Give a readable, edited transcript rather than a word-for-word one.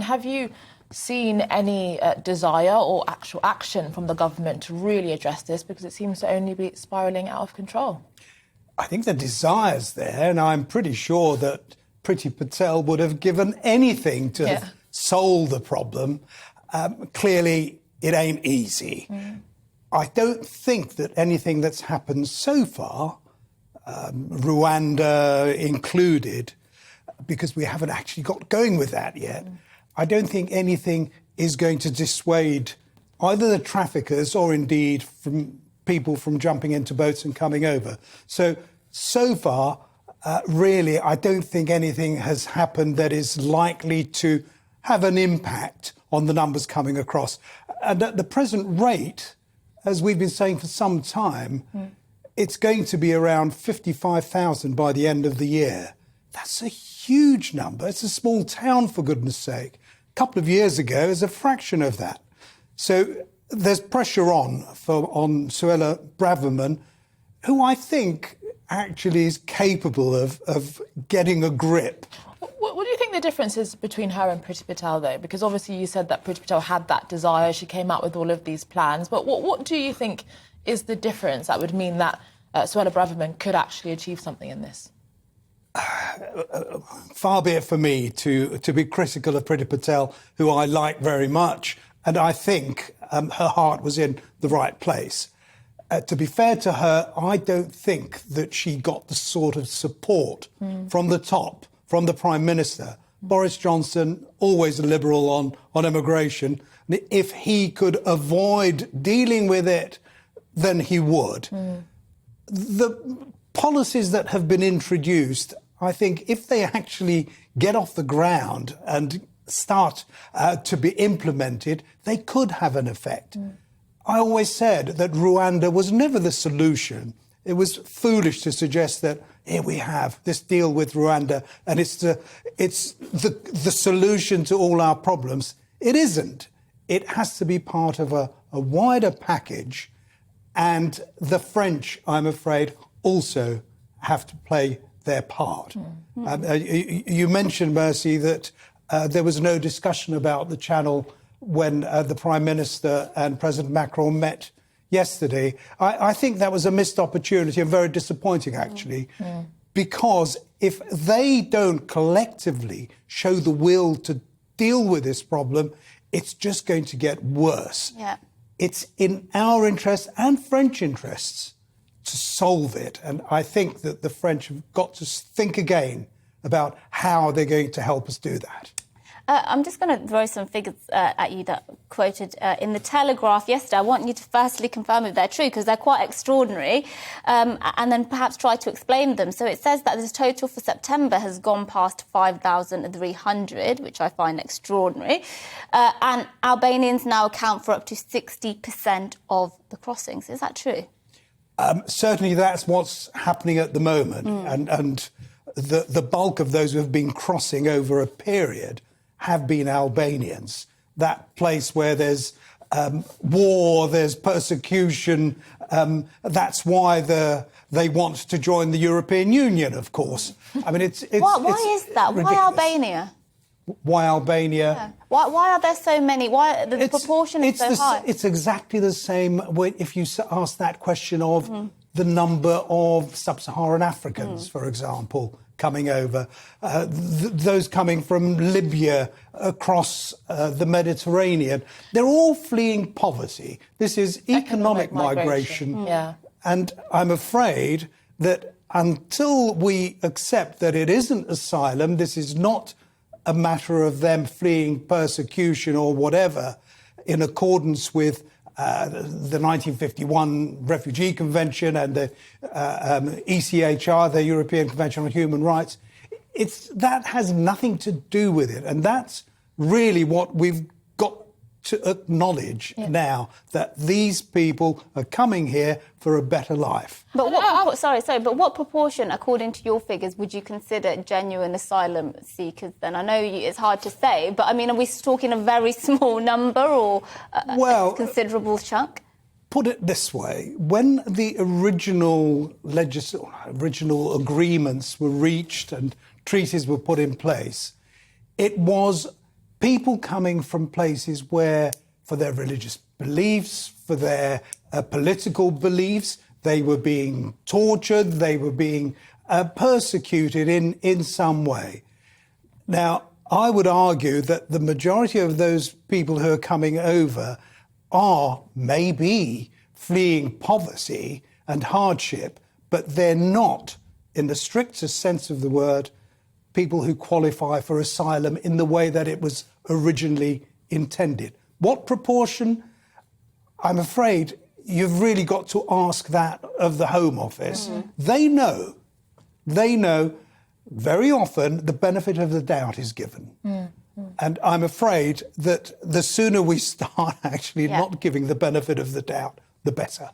have you seen any desire or actual action from the government to really address this? Because it seems to only be spiralling out of control. I think the desire's there, and I'm pretty sure that Priti Patel would have given anything to have solved the problem. Clearly, it ain't easy. I don't think that anything that's happened so far, Rwanda included, because we haven't actually got going with that yet, I don't think anything is going to dissuade either the traffickers or indeed from people from jumping into boats and coming over. So far, really, I don't think anything has happened that is likely to have an impact on the numbers coming across. And at the present rate, as we've been saying for some time, it's going to be around 55,000 by the end of the year. That's a huge number. It's a small town, for goodness sake. A couple of years ago, it was a fraction of that. So there's pressure on Suella Braverman, who I think actually is capable of getting a grip. What do you think the difference is between her and Priti Patel, though? Because obviously you said that Priti Patel had that desire. She came out with all of these plans. But what do you think is the difference that would mean that Suella Braverman could actually achieve something in this? Far be it for me to be critical of Priti Patel, who I like very much, and I think her heart was in the right place. To be fair to her, I don't think that she got the sort of support from the top, from the Prime Minister. Boris Johnson, always a liberal on immigration. If he could avoid dealing with it, then he would. The policies that have been introduced, I think if they actually get off the ground and start to be implemented, they could have an effect. I always said that Rwanda was never the solution. It was foolish to suggest that here we have this deal with Rwanda and it's the solution to all our problems. It isn't. It has to be part of a wider package, and the French, I'm afraid, also have to play their part. You mentioned, Mercy, that there was no discussion about the Channel when the Prime Minister and President Macron met yesterday. I think that was a missed opportunity and very disappointing, actually, because if they don't collectively show the will to deal with this problem, it's just going to get worse. It's in our interests and French interests to solve it. And I think that the French have got to think again about how they're going to help us do that. I'm just going to throw some figures at you that quoted in the Telegraph yesterday. I want you to firstly confirm if they're true, because they're quite extraordinary, and then perhaps try to explain them. So it says that this total for September has gone past 5,300, which I find extraordinary, and Albanians now account for up to 60% of the crossings. Is that true? Certainly that's what's happening at the moment, and the bulk of those who have been crossing over a period have been Albanians. That place where there's war, there's persecution. That's why they want to join the European Union, of course. I mean, it's why is that? Ridiculous. Why Albania? Why Albania? Yeah. Why are there so many? Why the proportion is so high? It's exactly the same if you ask that question of the number of sub-Saharan Africans, for example, coming over, those coming from Libya across the Mediterranean. They're all fleeing poverty. This is economic migration. And I'm afraid that until we accept that it isn't asylum, this is not a matter of them fleeing persecution or whatever, in accordance with the 1951 Refugee Convention and the ECHR, the European Convention on Human Rights. That has nothing to do with it. And that's really what we've got to acknowledge now, that these people are coming here for a better life. But but what proportion, according to your figures, would you consider genuine asylum seekers then? I know it's hard to say, but I mean, are we talking a very small number or a considerable chunk? Put it this way, when the original agreements were reached and treaties were put in place, it was people coming from places where, for their religious beliefs, for their political beliefs, they were being tortured, they were being persecuted in some way. Now, I would argue that the majority of those people who are coming over are maybe fleeing poverty and hardship, but they're not, in the strictest sense of the word, people who qualify for asylum in the way that it was originally intended. What proportion? I'm afraid you've really got to ask that of the Home Office. They know very often the benefit of the doubt is given. And I'm afraid that the sooner we start actually not giving the benefit of the doubt, the better.